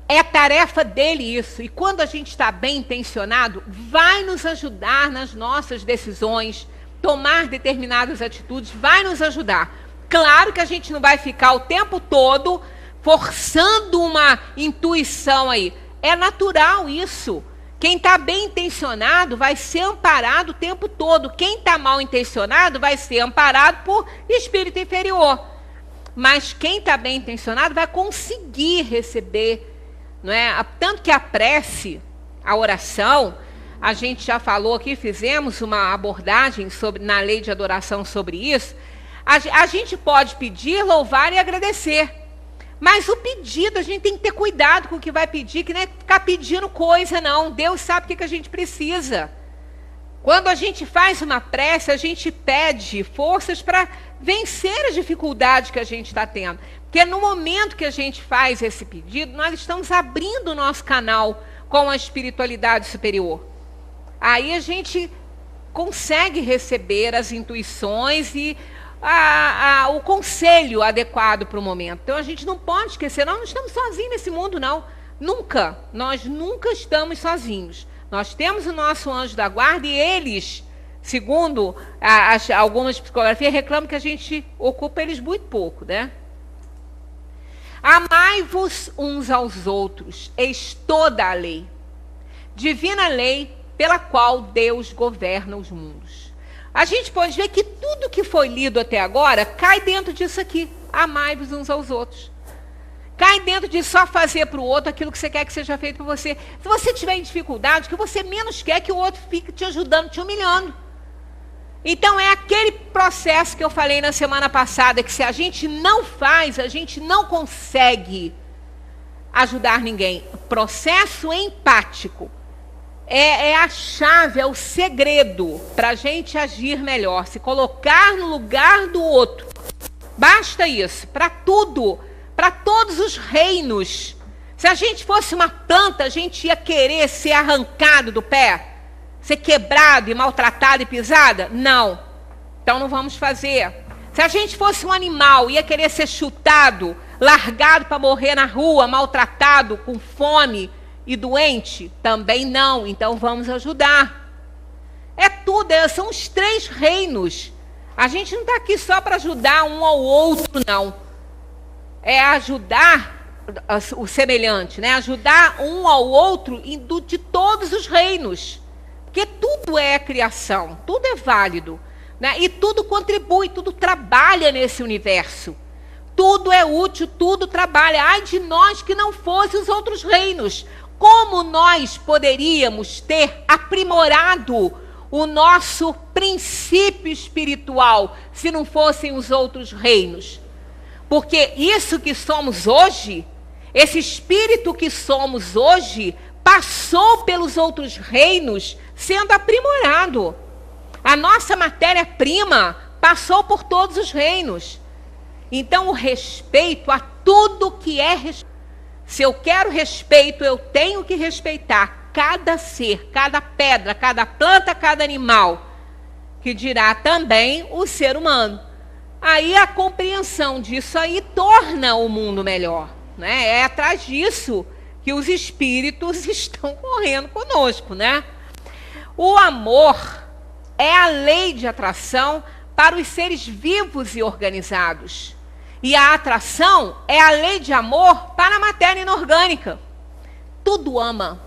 É tarefa dele isso. E quando a gente está bem intencionado, vai nos ajudar nas nossas decisões, tomar determinadas atitudes, vai nos ajudar. Claro que a gente não vai ficar o tempo todo forçando uma intuição aí. É natural isso. Quem está bem intencionado vai ser amparado o tempo todo. Quem está mal intencionado vai ser amparado por espírito inferior. Mas quem está bem intencionado vai conseguir receber, não é? Tanto que a prece, a oração, a gente já falou aqui, fizemos uma abordagem na lei de adoração sobre isso. A gente pode pedir, louvar e agradecer. Mas o pedido, a gente tem que ter cuidado com o que vai pedir, que não é ficar pedindo coisa, não. Deus sabe o que a gente precisa. Quando a gente faz uma prece, a gente pede forças para vencer as dificuldades que a gente está tendo. Porque no momento que a gente faz esse pedido, nós estamos abrindo o nosso canal com a espiritualidade superior. Aí a gente consegue receber as intuições e o conselho adequado para o momento. Então a gente não pode esquecer, nós não estamos sozinhos nesse mundo, não. Nunca. Nós nunca estamos sozinhos. Nós temos o nosso anjo da guarda e eles, segundo algumas psicografias, reclamam que a gente ocupa eles muito pouco, né? Amai-vos uns aos outros, eis toda a lei. Divina lei pela qual Deus governa os mundos. A gente pode ver que tudo que foi lido até agora cai dentro disso aqui. Amai-vos uns aos outros. Cai dentro de só fazer para o outro aquilo que você quer que seja feito por você. Se você tiver em dificuldade, o que você menos quer é que o outro fique te ajudando, te humilhando. Então é aquele processo que eu falei na semana passada, que se a gente não faz, a gente não consegue ajudar ninguém. Processo empático. É a chave, é o segredo para a gente agir melhor, se colocar no lugar do outro. Basta isso, para tudo, para todos os reinos. Se a gente fosse uma planta, a gente ia querer ser arrancado do pé, ser quebrado e maltratado e pisada? Não. Então não vamos fazer. Se a gente fosse um animal, ia querer ser chutado, largado para morrer na rua, maltratado, com fome e doente? Também não. Então vamos ajudar. É tudo, são os 3 reinos. A gente não está aqui só para ajudar um ao outro, não. É ajudar o semelhante, né? Ajudar um ao outro de todos os reinos. Porque tudo é criação, tudo é válido, né? E tudo contribui, tudo trabalha nesse universo. Tudo é útil, tudo trabalha. Ai de nós que não fosse os outros reinos. Como nós poderíamos ter aprimorado o nosso princípio espiritual se não fossem os outros reinos? Porque isso que somos hoje, esse espírito que somos hoje, passou pelos outros reinos sendo aprimorado. A nossa matéria-prima passou por todos os reinos. Então o respeito a tudo que é respeito. Se eu quero respeito, eu tenho que respeitar cada ser, cada pedra, cada planta, cada animal, que dirá também o ser humano. Aí a compreensão disso aí torna o mundo melhor, né? É atrás disso que os espíritos estão correndo conosco, né? O amor é a lei de atração para os seres vivos e organizados. E a atração é a lei de amor para a matéria inorgânica. Tudo ama.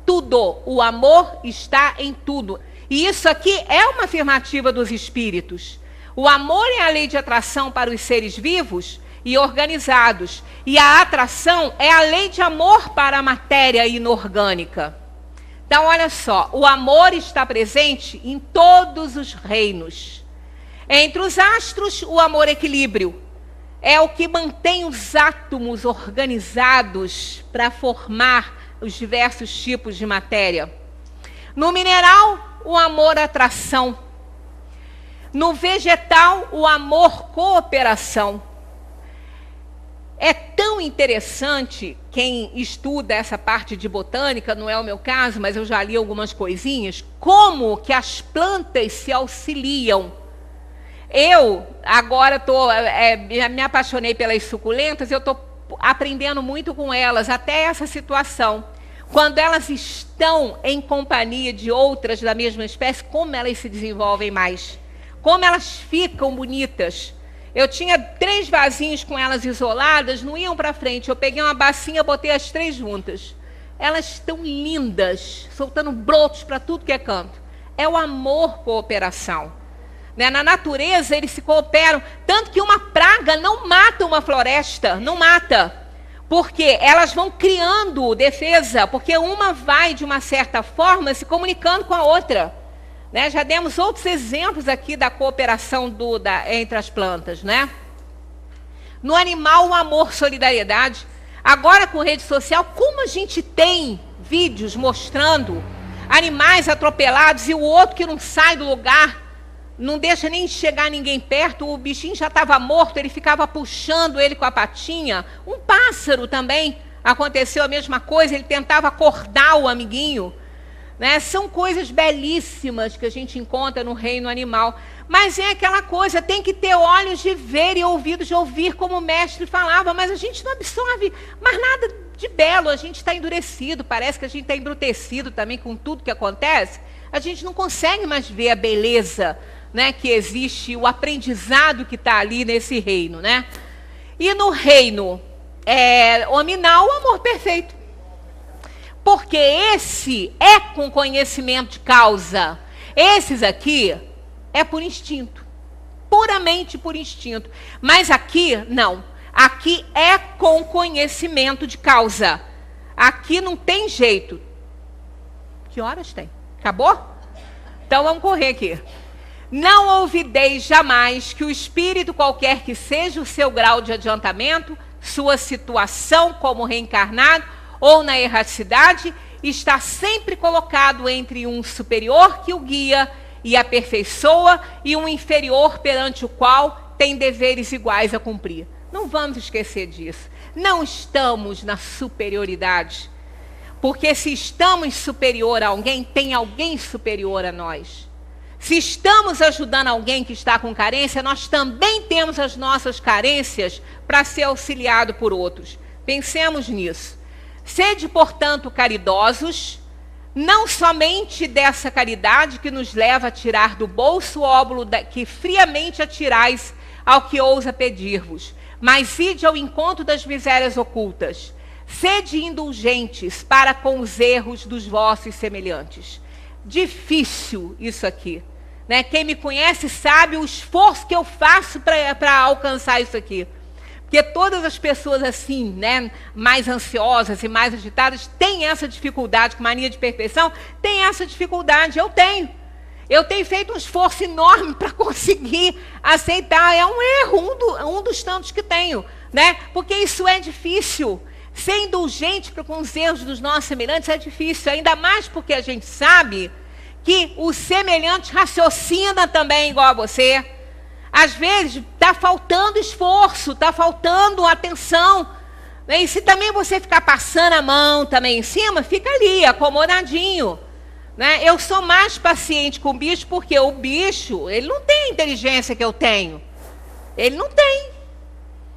Tudo. O amor está em tudo. E isso aqui é uma afirmativa dos espíritos. O amor é a lei de atração para os seres vivos e organizados. E a atração é a lei de amor para a matéria inorgânica. Então, olha só. O amor está presente em todos os reinos. Entre os astros, o amor equilíbrio. É o que mantém os átomos organizados para formar os diversos tipos de matéria. No mineral, o amor atração. No vegetal, o amor cooperação. É tão tão interessante, quem estuda essa parte de botânica, não é o meu caso, mas eu já li algumas coisinhas, como que as plantas se auxiliam. Eu agora me apaixonei pelas suculentas, eu estou aprendendo muito com elas, até essa situação. Quando elas estão em companhia de outras da mesma espécie, como elas se desenvolvem mais, como elas ficam bonitas. Eu tinha 3 vasinhos com elas isoladas, não iam para frente. Eu peguei uma bacinha, botei as 3 juntas. Elas estão lindas, soltando brotos para tudo que é canto. É o amor cooperação. Né? Na natureza, eles se cooperam. Tanto que uma praga não mata uma floresta, não mata. Porque elas vão criando defesa, porque uma vai, de uma certa forma, se comunicando com a outra. Né? Já demos outros exemplos aqui da cooperação entre as plantas. Né? No animal, o amor, solidariedade. Agora, com rede social, como a gente tem vídeos mostrando animais atropelados e o outro que não sai do lugar, não deixa nem chegar ninguém perto, o bichinho já estava morto, ele ficava puxando ele com a patinha. Um pássaro também aconteceu a mesma coisa, ele tentava acordar o amiguinho. Né? São coisas belíssimas que a gente encontra no reino animal. Mas é aquela coisa, tem que ter olhos de ver e ouvidos de ouvir, como o mestre falava, mas a gente não absorve mais nada de belo, a gente está endurecido, parece que a gente está embrutecido também com tudo que acontece. A gente não consegue mais ver a beleza, né, que existe, o aprendizado que está ali nesse reino. Né? E no reino hominal, o amor perfeito. Porque esse é com conhecimento de causa. Esses aqui é por instinto. Puramente por instinto. Mas aqui, não. Aqui é com conhecimento de causa. Aqui não tem jeito. Que horas tem? Acabou? Então vamos correr aqui. Não ouvideis jamais que o espírito, qualquer que seja o seu grau de adiantamento, sua situação como reencarnado, ou na erraticidade, está sempre colocado entre um superior que o guia e aperfeiçoa e um inferior perante o qual tem deveres iguais a cumprir. Não vamos esquecer disso. Não estamos na superioridade. Porque se estamos superior a alguém, tem alguém superior a nós. Se estamos ajudando alguém que está com carência, nós também temos as nossas carências para ser auxiliado por outros. Pensemos nisso. Sede, portanto, caridosos, não somente dessa caridade que nos leva a tirar do bolso o óbolo que friamente atirais ao que ousa pedir-vos, mas ide ao encontro das misérias ocultas. Sede indulgentes para com os erros dos vossos semelhantes. Difícil isso aqui. Né? Quem me conhece sabe o esforço que eu faço para alcançar isso aqui. Porque todas as pessoas assim, né, mais ansiosas e mais agitadas, têm essa dificuldade, com mania de perfeição, tem essa dificuldade. Eu tenho. Eu tenho feito um esforço enorme para conseguir aceitar. É um erro, um dos tantos que tenho. Né? Porque isso é difícil. Ser indulgente com os erros dos nossos semelhantes é difícil. Ainda mais porque a gente sabe que o semelhante raciocina também igual a você. Às vezes está faltando esforço, está faltando atenção. E se também você ficar passando a mão também em cima, fica ali, acomodadinho. Né? Eu sou mais paciente com o bicho porque o bicho, ele não tem a inteligência que eu tenho. Ele não tem.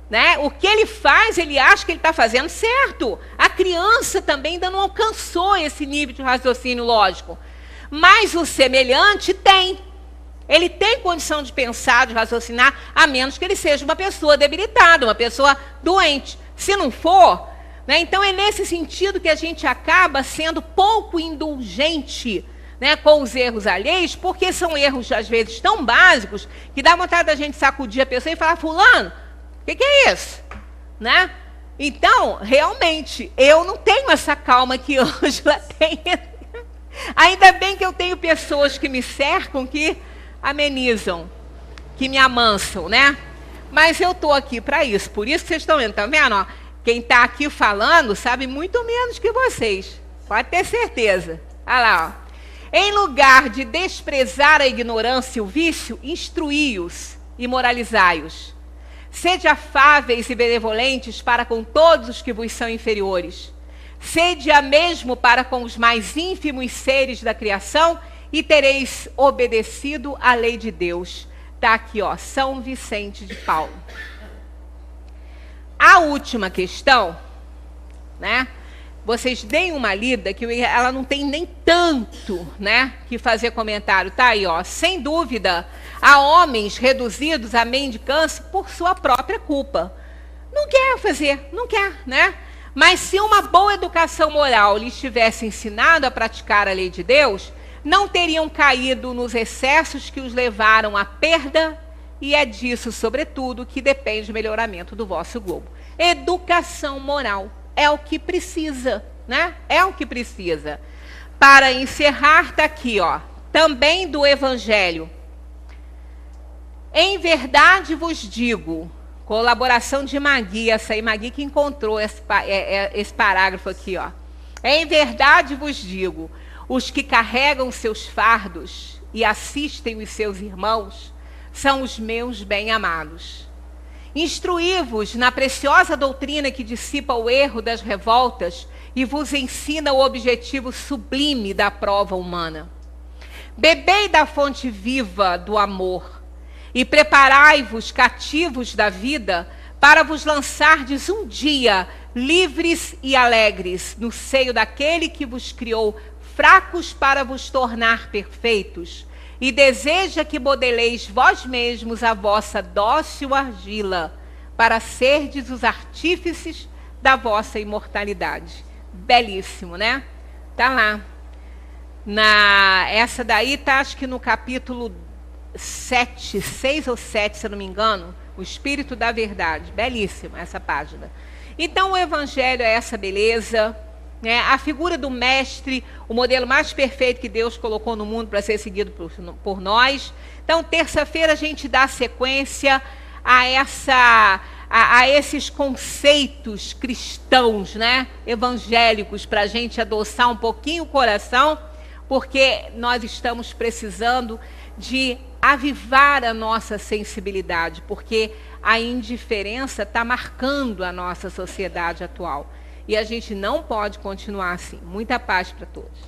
Né? O que ele faz, ele acha que ele está fazendo certo. A criança também ainda não alcançou esse nível de raciocínio lógico. Mas o semelhante tem. Ele tem condição de pensar, de raciocinar, a menos que ele seja uma pessoa debilitada, uma pessoa doente. Se não for, né, então é nesse sentido que a gente acaba sendo pouco indulgente, né, com os erros alheios, porque são erros, às vezes, tão básicos, que dá vontade da gente sacudir a pessoa e falar, fulano, o que é isso? Né? Então, realmente, eu não tenho essa calma que Ângela tem. Ainda bem que eu tenho pessoas que me cercam, que amenizam, que me amansam, né? Mas eu estou aqui para isso, por isso que vocês estão vendo, tá vendo? Ó, quem está aqui falando sabe muito menos que vocês, pode ter certeza. Olha lá, ó. Em lugar de desprezar a ignorância e o vício, instruí-os e moralizai-os. Sede afáveis e benevolentes para com todos os que vos são inferiores. Sede a mesmo para com os mais ínfimos seres da criação e tereis obedecido à lei de Deus. Está aqui, ó, São Vicente de Paulo. A última questão, né? Vocês deem uma lida, que ela não tem nem tanto, né, que fazer comentário. Tá aí, ó. Sem dúvida, há homens reduzidos à mendicância por sua própria culpa. Não quer fazer, não quer, né? Mas se uma boa educação moral lhes tivesse ensinado a praticar a lei de Deus, não teriam caído nos excessos que os levaram à perda, e é disso, sobretudo, que depende o melhoramento do vosso globo. Educação moral. É o que precisa, né? É o que precisa. Para encerrar, está aqui, ó. Também do Evangelho. Em verdade vos digo, colaboração de Magui, essa aí, Magui que encontrou esse parágrafo aqui, ó. Em verdade vos digo, os que carregam seus fardos e assistem os seus irmãos são os meus bem-amados. Instruí-vos na preciosa doutrina que dissipa o erro das revoltas e vos ensina o objetivo sublime da prova humana. Bebei da fonte viva do amor e preparai-vos cativos da vida para vos lançardes um dia livres e alegres no seio daquele que vos criou fracos para vos tornar perfeitos, e deseja que modeleis vós mesmos a vossa dócil argila, para serdes os artífices da vossa imortalidade. Belíssimo, né? Tá lá. Essa daí tá, acho que no capítulo 7, 6 ou 7, se eu não me engano, o Espírito da Verdade. Belíssima essa página. Então o Evangelho é essa beleza, né? A figura do mestre, o modelo mais perfeito que Deus colocou no mundo para ser seguido por nós. Então, terça-feira a gente dá sequência a esses conceitos cristãos, né? Evangélicos, para a gente adoçar um pouquinho o coração, porque nós estamos precisando de avivar a nossa sensibilidade, porque a indiferença está marcando a nossa sociedade atual. E a gente não pode continuar assim. Muita paz para todos.